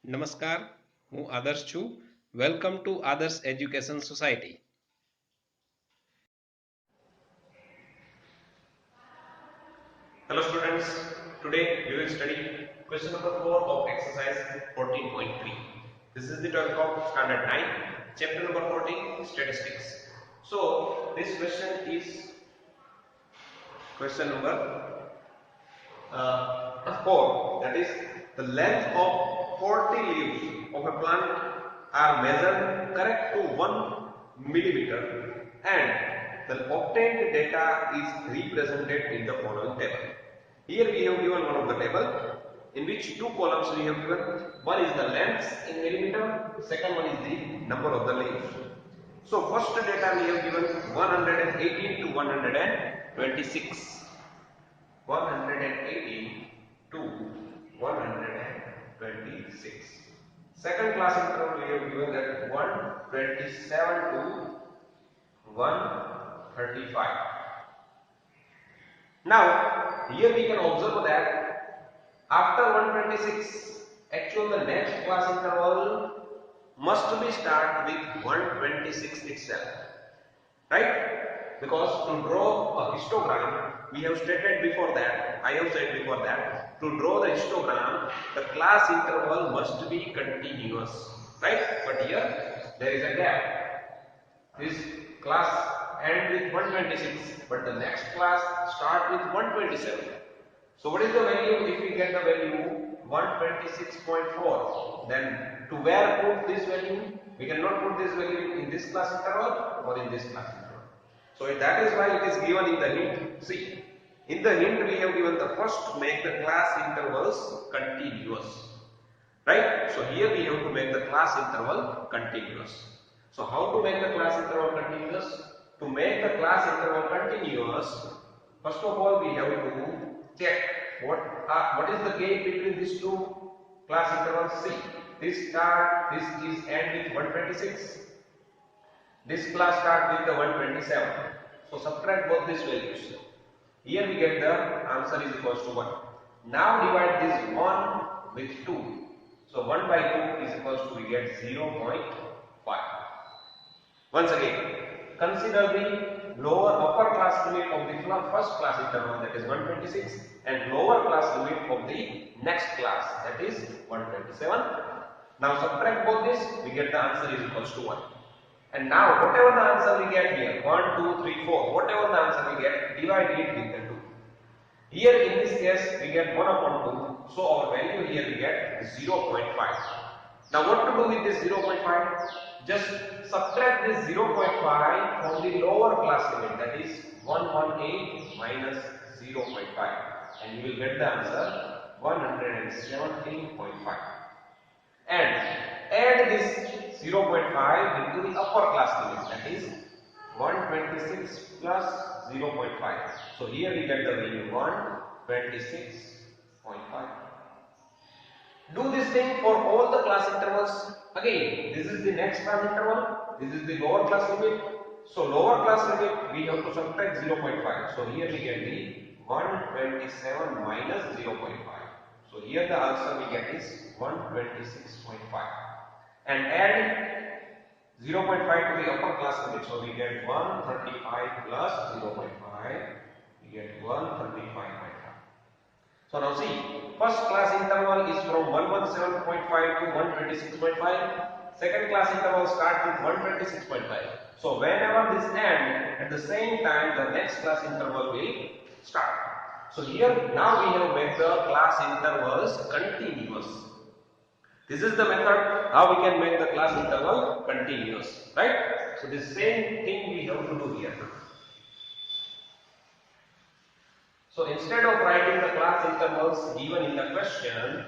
નમસ્કાર, હું આદર્શ છું. વેલકમ ટુ આદર્શ education society. Hello students, today we will study question number 4 of exercise 14.3. This is the topic of standard 9, chapter number 14, statistics. So this question is question number 4, that is the length of 40 leaves of a plant are measured correct to 1 millimeter and the obtained data is represented in the following table. Here we have given one of the table in which two columns we have given. One is the length in millimeter, second one is the number of the leaves. So first data we have given 118 to 126. 118 to 126. Second class interval we have given that 127 to 135. Now here we can observe that after 126 actually the next class interval must be start with 126 itself, right? Because to draw a histogram, we have stated before that, I have said before that, to draw the histogram, the class interval must be continuous, right? But here there is a gap. This class end with 126, but the next class start with 127. So what is the value if we get the value 126.4? Then to where put this value? We cannot put this value in this class interval or in this class interval. So that is why it is given in the hint. See, in the hint we have given the first make the class intervals continuous. Right? So here we have to make the class interval continuous. So how to make the class interval continuous? To make the class interval continuous, first of all we have to check what is the gap between these two class intervals. See, this is end with 126. This class start with the 127. So subtract both these values. Here we get the answer is equals to 1. Now divide this 1 with 2. So 1 by 2 is equals to we get 0.5. Once again, consider the lower upper class limit of the first class interval, that is 126, and lower class limit of the next class, that is 127. Now subtract both this, we get the answer is equals to 1. And now whatever the answer we get here, 1, 2, 3, 4, whatever the answer we get, divide it with the 2. Here in this case we get 1 upon 2, so our value here we get 0.5. Now what to do with this 0.5? Just subtract this 0.5 from the lower class limit, that is 118 minus 0.5, and you will get the answer 117.5. And add this 0.5 into the upper class limit, that is 126 plus 0.5. So here we get the value 126.5. Do this thing for all the class intervals. Again, this is the next class interval, this is the lower class limit. So lower class limit we have to subtract 0.5. So here we get the 127 minus 0.5. So here the answer we get is 126.5. And add 0.5 to the upper class limit. So we get 135 plus 0.5. We get 135.5. So now see, first class interval is from 117.5 to 126.5. Second class interval starts with 126.5. So whenever this ends, at the same time the next class interval will start. So here now we have made the class intervals continuous. This is the method how we can make the class interval continuous, right? So the same thing we have to do here. So instead of writing the class intervals given in the question,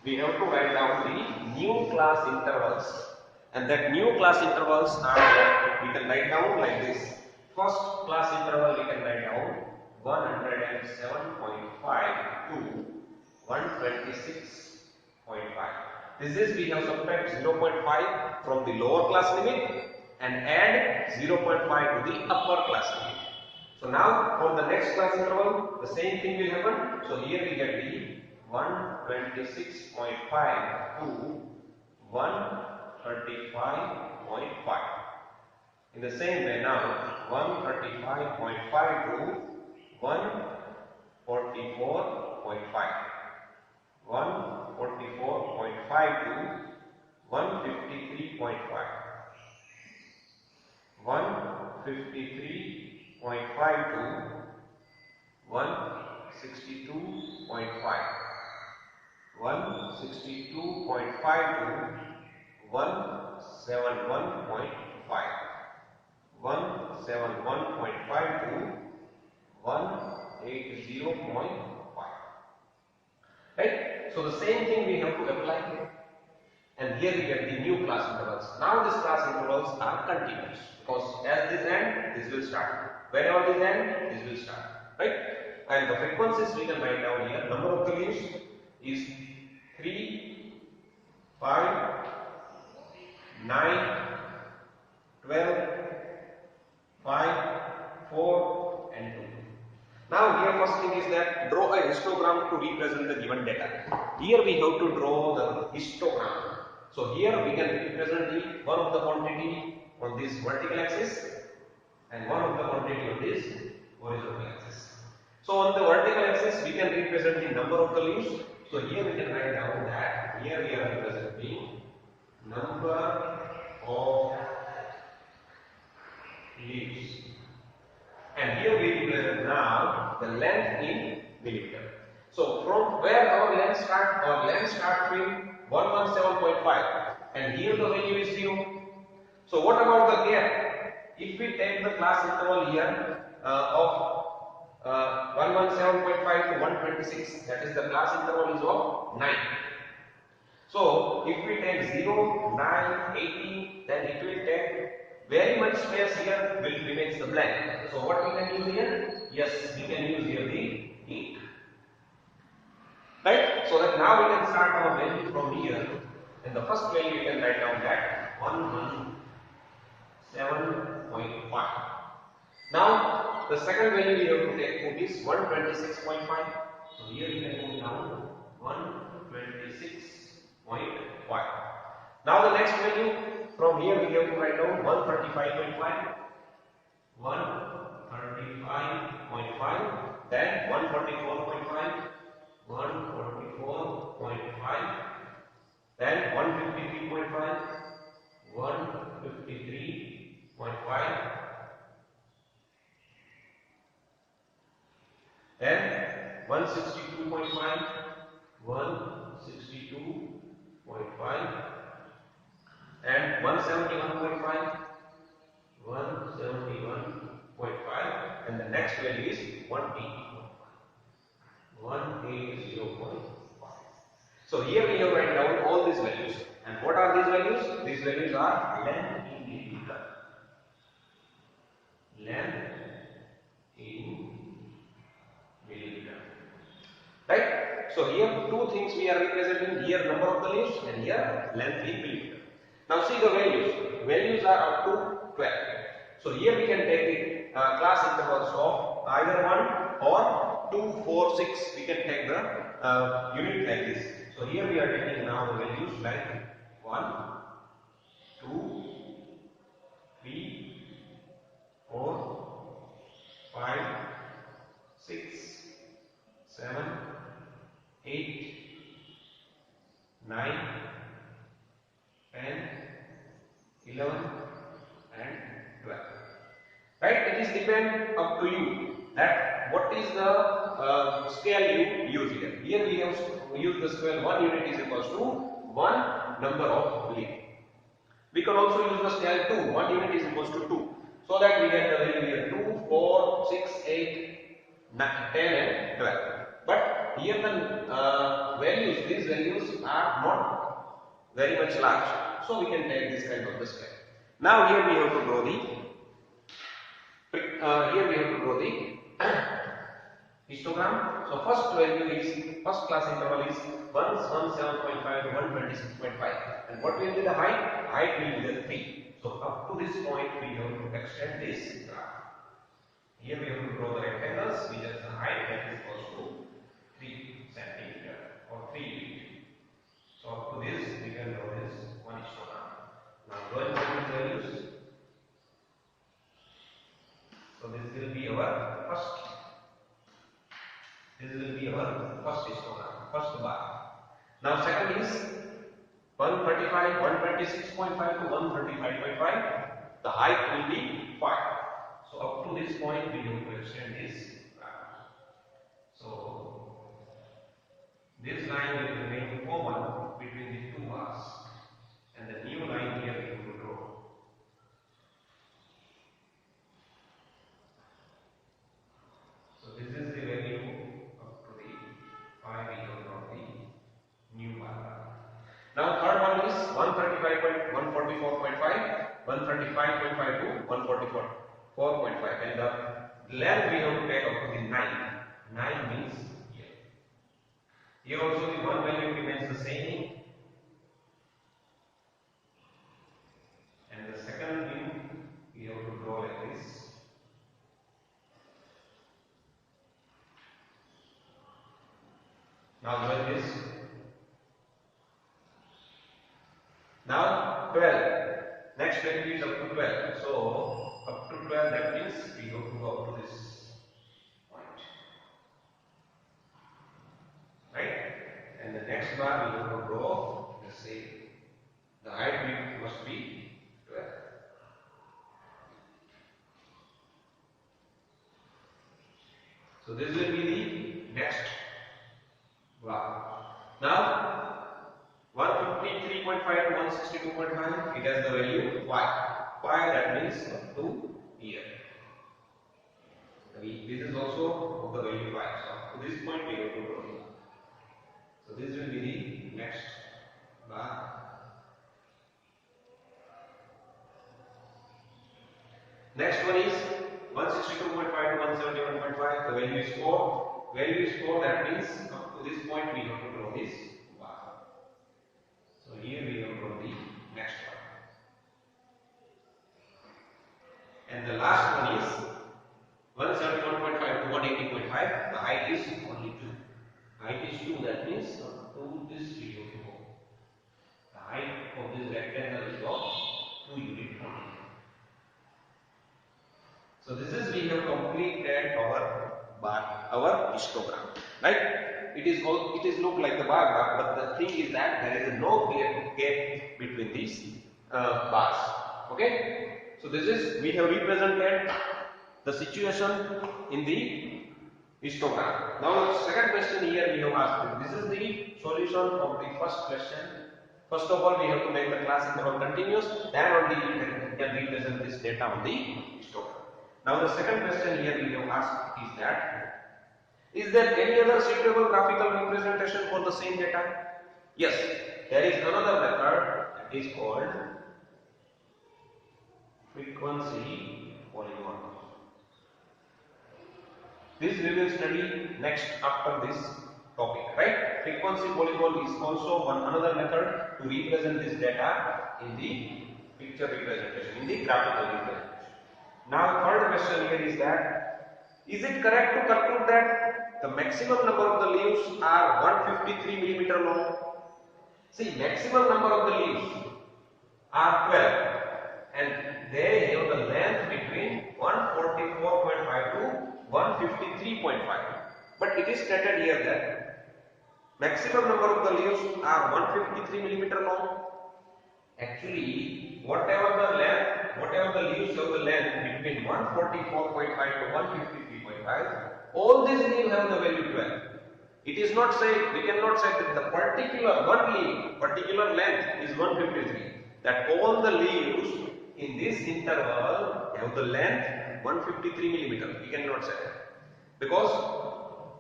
we have to write down the new class intervals. And that new class intervals are, we can write down like this. First class interval we can write down 107.5 to 126.5. This is we have subtract 0.5 from the lower class limit and add 0.5 to the upper class limit. So now for the next class interval, the same thing will happen. So here we get the 126.5 to 135.5. In the same way now, 135.5 to 144.5. 144.5 to 153.5. 153.5 to 162.5. 162.5 to 171.5. 171.5 to 180.5. Right? So the same thing we have to apply here. And here we get the new class intervals. Now these class intervals are continuous because as this end, this will start. Whenever this end, this will start. Right? And the frequencies we can write down here. Number of the leaves is 3, 5, 9, 12, 5, 4 and 2. Now here first thing is that draw a histogram to represent the given data. Here we have to draw the histogram. So here we can represent the one of the quantity on this vertical axis and one of the quantity on this horizontal axis. So on the vertical axis we can represent the number of the leaves. So here we can write down that here we are representing number of leaves. And here we represent now the length in millimeter. So from where our length start? Our length starts with 117.5 and here the value is 0. So what about the gap? If we take the class interval here of 117.5 to 126, that is the class interval is of 9. So if we take 0, 9, 18, then it will take very much space here will remains the blank. So what we can use here? Yes, we can use here the ink. Right? So that now we can start our value from here. And the first value we can write down that 117.5. Now the second value we have to take put is 126.5. So here we can put down 126.5. Now the next value from here we have to write down 135.5. 135.5. Then 144.5. 144.5. Then 153.5. 153.5. Then 162.5. 162.5. And 171.5. 171.5. And the next value is 180.5. 180.5. So here we have written down all these values. And what are these values? These values are length in millimeter. Length in millimeter. Right? So here two things we are representing. Here number of the leaves and here length in millimeter. Now see the values. Values are up to 12. So here we can take the class intervals of either 1 or 2, 4, 6. We can take the unit like this. So here we are taking now the values like 1, 2, 3, 4, 5, 6, 7, 8, 9, 10, 11 and 12. Right? It is depend up to you that what is the scale you use here. Here we have used the scale 1 unit is equals to 1 number of leaf. We can also use the scale 2. 1 unit is equals to 2. So that we get the value here 2, 4, 6, 8, 10 and 12. But here the values, these values are not very much large. So we can take this kind of the scale. Now here we have to draw the histogram. So first value is first class interval is 117.5 to 126.5. And what will be the height? Height will be the 3. So up to this point we have to extend this graph. Here we have to draw the rectangles which has the height that is equals to 3 centimeter So up to this we can draw this one histogram. Now going to these values. So this will be our first. This will be our first histogram, first bar. Now second is 135, 126.5 to 135.5. The height will be 5. So up to this point we have to extend this graph. So this line will remain common between these two bars, and the new line here we have to draw. So this is the value up to the 5 we have drawn the new bar. Now third one is 135.144.5, 135.5 to 144.5, and the length we have to take up to the 9. 9 means here. Here also the one value remains the same, and the second thing we have to draw like this. Now join this. Now 12. Next value is up to 12. So up to 12, that means we have to go up to this point. Right? And the next bar we have to draw the same. The height must be 12. So this will be the next bar. Now 153.5 to 162.5, it has the value 5. 5, that means up to here. This is also of the value 5. So up to this point we have to draw. So this will be the next bar. Next one is 162.5 to 171.5. The value is 4. Value is 4. That means up to this point we have to draw this bar. So here we have drawn the next one. And the last one is 171.5 to 180.5. The height is only 2. Height is 2. That means up to this we have to go. The height of this rectangle is of 2 units only. So this is we have completed our bar, our histogram, right? It is look like the bar graph, but the thing is that there is no clear gap between these bars. Okay? So this is we have represented the situation in the histogram. Now the second question here we have asked. This is the solution of the first question. First of all, we have to make the class interval continuous. Then only we can represent this data on the histogram. Now the second question here we have asked is that, is there any other suitable graphical representation for the same data? Yes, there is another method that is called frequency polygon. This we will study next after this topic, right? Frequency polygon is also another method to represent this data in the picture representation, in the graphical representation. Now third question here is that, is it correct to conclude that the maximum number of the leaves are 153 millimeter long? See, maximum number of the leaves are 12 and they have the length between 144.5 to 153.5. But it is stated here that maximum number of the leaves are 153 millimeter long. Actually, whatever the leaves have the length between 144.5 to 153.5, all these leaves have the value 12. It is not said, we cannot say that the particular one leaf, particular length is 153. That all the leaves in this interval have the length 153 millimeter. We cannot say that. Because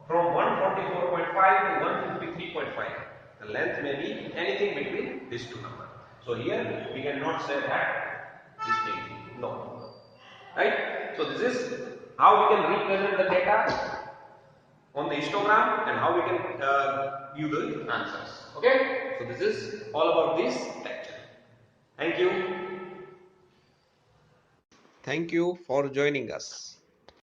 from 144.5 to 153.5, the length may be anything between these two numbers. So here we cannot say that this thing, no. Right? So this is how we can represent the data on the histogram and how we can view the answers. Okay? So this is all about this lecture. Thank you. Thank you for joining us.